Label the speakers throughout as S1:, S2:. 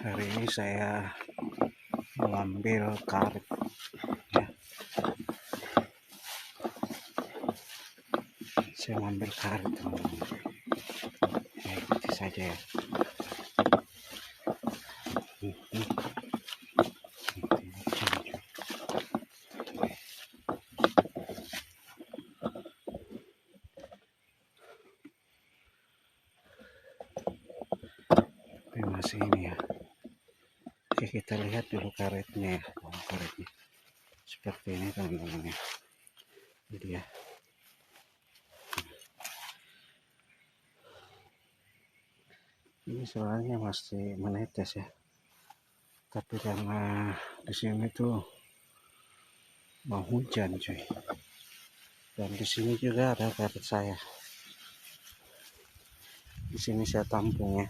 S1: Hari ini saya mengambil karet ya. Saya mengambil karet teman-teman. Ya, ikuti saja ya. Tapi masih ini ya. Oke, kita lihat dulu karetnya ya. Karetnya seperti ini teman-teman ya. Jadi ya. Ini soalnya masih menetes ya. Tapi karena di sini tuh mau hujan cuy. Dan di sini juga ada karet saya. Di sini saya tampung ya.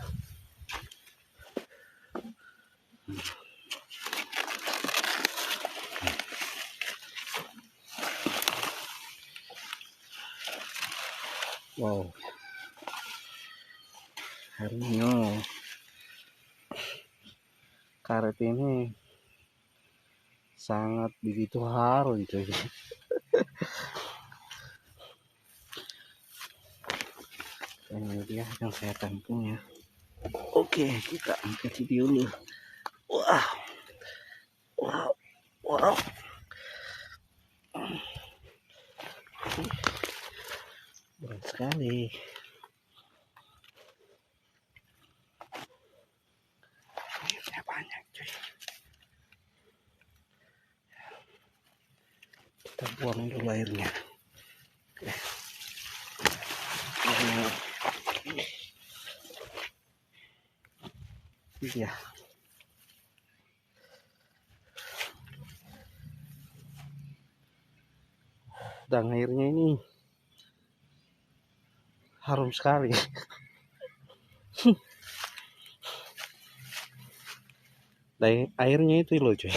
S1: Wow. Harinya karet ini sangat begitu harum cuy. Ini dia yang saya tampung ya. Oke, kita angkat dulu. Wah, wow, wow. Berat sekali. Airnya banyak cuy. Kita buang dulu airnya. Oke. Iya. Dan airnya ini harum sekali. Dan airnya itu loh cuy.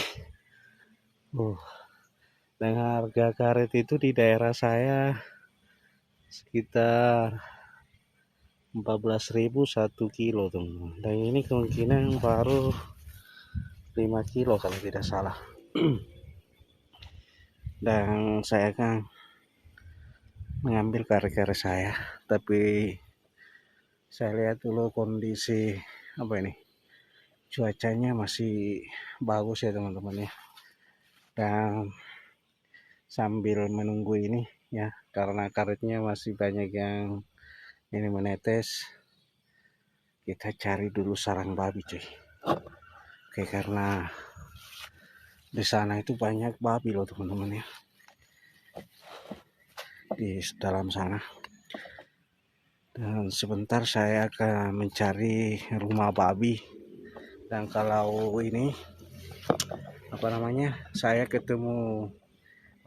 S1: Dan harga karet itu di daerah saya sekitar 14.000 1 kilo teman-teman. Dan ini kemungkinan baru 5 kilo kalau tidak salah. Dan saya akan mengambil karet-karet saya, tapi saya lihat dulu kondisi apa ini, cuacanya masih bagus ya teman-teman ya. Dan sambil menunggu ini ya, karena karetnya masih banyak yang ini menetes, kita cari dulu sarang babi cuy. Oke, karena di sana itu banyak babi loh teman-teman ya, di dalam sana. Dan sebentar saya akan mencari rumah babi. Dan kalau ini apa namanya, saya ketemu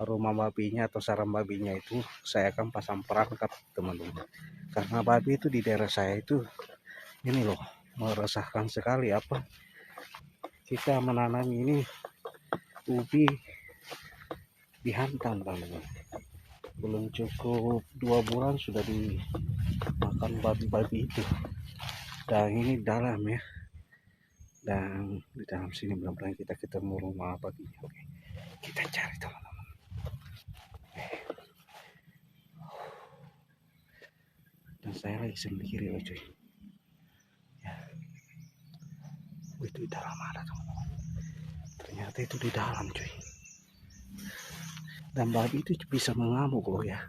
S1: rumah babinya atau sarang babinya itu, saya akan pasang perangkap teman-teman. Karena babi itu di daerah saya itu ini loh, meresahkan sekali. Apa, kita menanam ini ubi dihantam teman-teman. Belum cukup 2 bulan sudah dimakan babi-babi itu. Dan ini dalam ya. Dan di dalam sini benar-benar kita ketemu rumah babinya. Oke, kita cari teman-teman. Dan saya lagi sendiri loh cuy ya. Itu di dalam ada teman-teman. Ternyata itu di dalam cuy. Dan babi itu bisa mengamuk loh ya.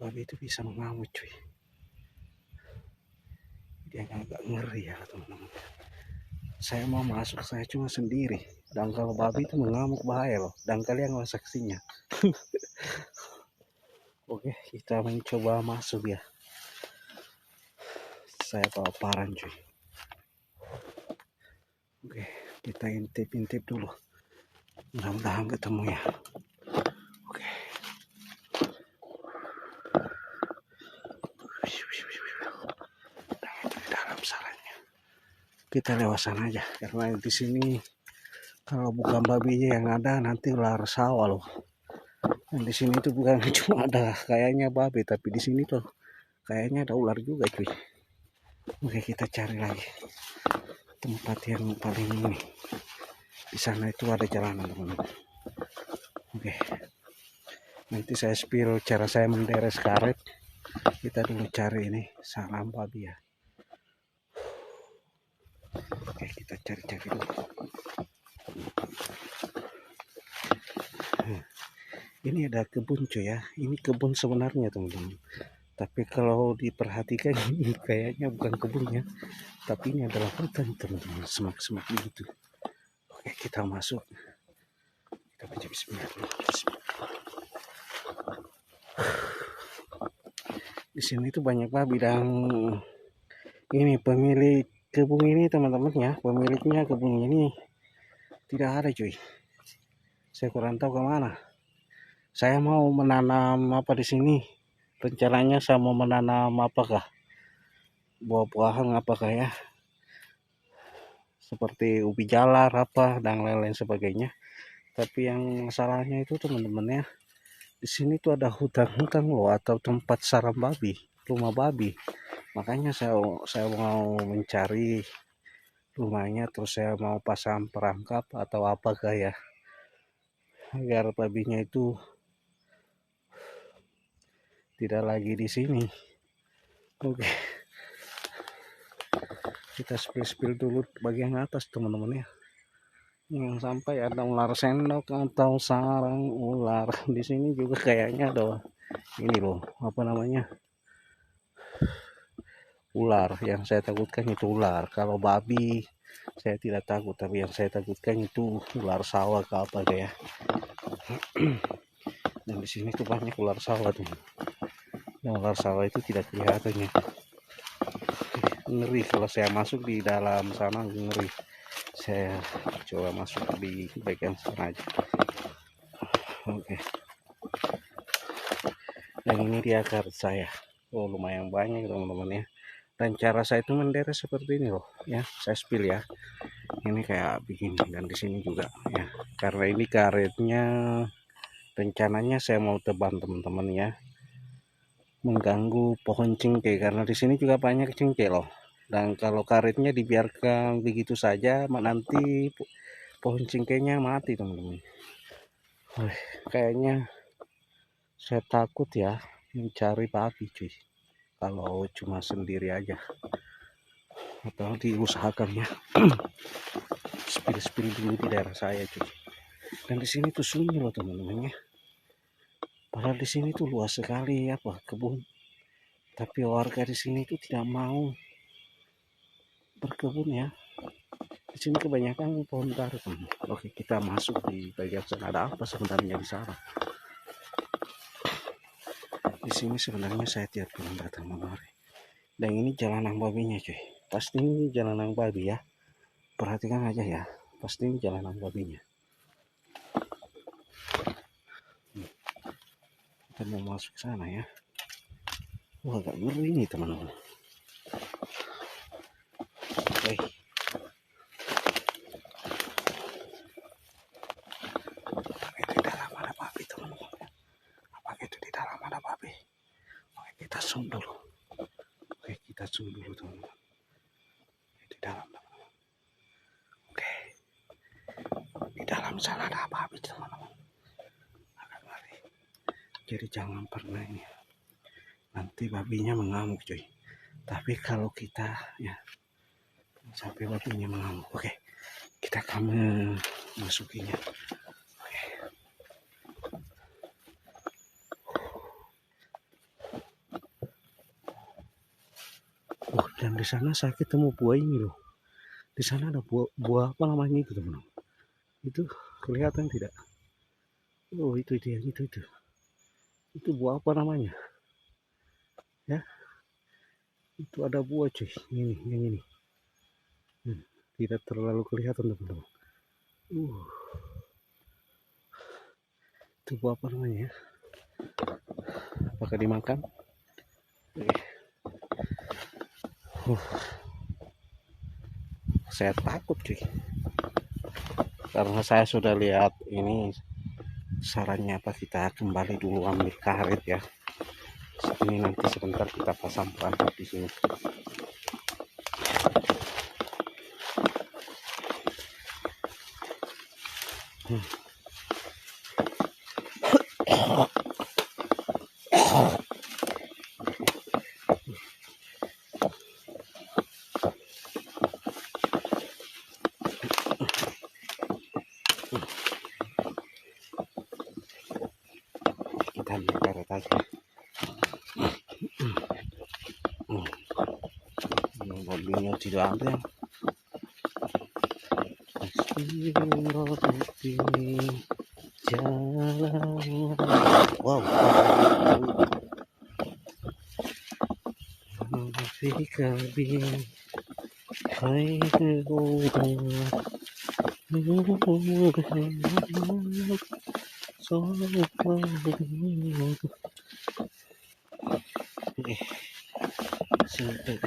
S1: Babi itu bisa mengamuk cuy. Dia agak ngeri ya teman-teman. Saya mau masuk, saya cuma sendiri. Dan kalau babi itu mengamuk bahaya loh. Dan kalian nggak saksinya. Oke, kita mencoba masuk ya. Saya bawa parang cuy. Oke, kita intip-intip dulu. Mudah-mudahan ketemu ya. Oke. Nah, itu di dalam sarangnya. Kita lewat sana aja, karena di sini kalau bukan babinya yang ada nanti ular sawah loh. Dan di sini tuh bukan cuma ada kayaknya babi, tapi di sini tuh kayaknya ada ular juga cuy. Oke, kita cari lagi tempat yang paling ini. Di sana itu ada jalanan, teman-teman. Oke, nanti saya spill cara saya menderes karet. Kita dulu cari ini sarang babi ya. Oke, kita cari-cari dulu. Ini ada kebun cuy ya. Ini kebun sebenarnya teman-teman. Tapi kalau diperhatikan ini kayaknya bukan kebunnya, tapi ini adalah hutan teman-teman, semak-semak begitu. Oke, kita masuk. Kita baca bismillah dulu. Di sini tuh banyak babi dan ini pemilik kebun ini teman-teman ya, pemiliknya kebun ini tidak ada cuy. Saya kurang tahu kemana. Saya mau menanam apa di sini. Rencananya saya mau menanam apakah? Buah-buahan apakah ya? Seperti ubi jalar apa dan lain-lain sebagainya. Tapi yang masalahnya itu teman-teman ya, di sini tuh ada hutan-hutan loh atau tempat sarang babi, rumah babi. Makanya saya mau mencari rumahnya, terus saya mau pasang perangkap atau apakah ya, agar babinya itu tidak lagi di sini. Oke, kita spill dulu bagian atas teman-teman ya. Yang sampai ada ular sendok atau sarang ular. Di sini juga kayaknya ada ini loh, apa namanya? Ular. Yang saya takutkan itu ular. Kalau babi saya tidak takut, tapi yang saya takutkan itu ular sawah ke apa ya. Dan di sini tuh banyak ular sawah tuh. Dan ular sawah itu tidak kelihatannya. Ngeri kalau saya masuk di dalam sana, ngeri. Saya coba masuk di bagian sana aja. Oke. Dan ini dia karet saya. Oh, lumayan banyak teman-teman ya. Dan cara saya itu menderes seperti ini loh ya. Saya spill ya. Ini kayak begini, dan di sini juga ya. Karena ini karetnya rencananya saya mau tebang teman-teman ya. Mengganggu pohon cengkeh karena di sini juga banyak cengkeh loh. Dan kalau karetnya dibiarkan begitu saja, nanti pohon cengkehnya mati teman-teman. Kayaknya saya takut ya mencari babi cuy. Kalau cuma sendiri aja atau diusahakan ya. Spill dulu di daerah saya cuy. Dan di sini tuh sunyi loh teman-teman ya. Padahal di sini tuh luas sekali apa kebun. Tapi warga di sini tuh tidak mau berkebun ya. Di sini kebanyakan pohon karet. Oke, kita masuk di bagian sana. Ada apa sebenarnya di sana? Di sini sebenarnya saya tidak pernah datang kemari. Dan ini jalanan babinya cuy. Pasti ini jalanan babi ya. Perhatikan aja ya. Pasti ini jalanan babinya. Kita mau masuk sana ya. Wah, agak ngeri ini teman-teman. Oke. Di dalam ada babi teman-teman. Apakah itu di dalam ada babi? Oke, kita zoom dulu. Oke, kita zoom dulu teman-teman. Di dalam teman-teman. Oke. Di dalam sana ada babi teman-teman. Agak ngeri. Jadi jangan pernah ini. Nanti babinya mengamuk cuy. Tapi kalau kita ya sampai babinya mengamuk. Oke, kita akan memasukinya. Oke. Oh, dan di sana saya ketemu buah ini loh. Di sana ada buah apa namanya itu teman-teman? Itu kelihatan tidak? Oh, itu yang itu. Itu buah apa namanya? Ya, itu ada buah cuy. Ini, yang ini. Tidak terlalu kelihatan teman-teman. Itu buah apa namanya ya? Apakah dimakan? Saya takut cuy. Karena saya sudah lihat ini, sarannya apa, kita kembali dulu ambil karet ya. Ini nanti sebentar kita pasang perangkap di sini. Kita ambil karet aja. Mobilnya tidak ada. Astagfirullahaladzim. Jalan. Wow. Fika bin khairullah. Sampai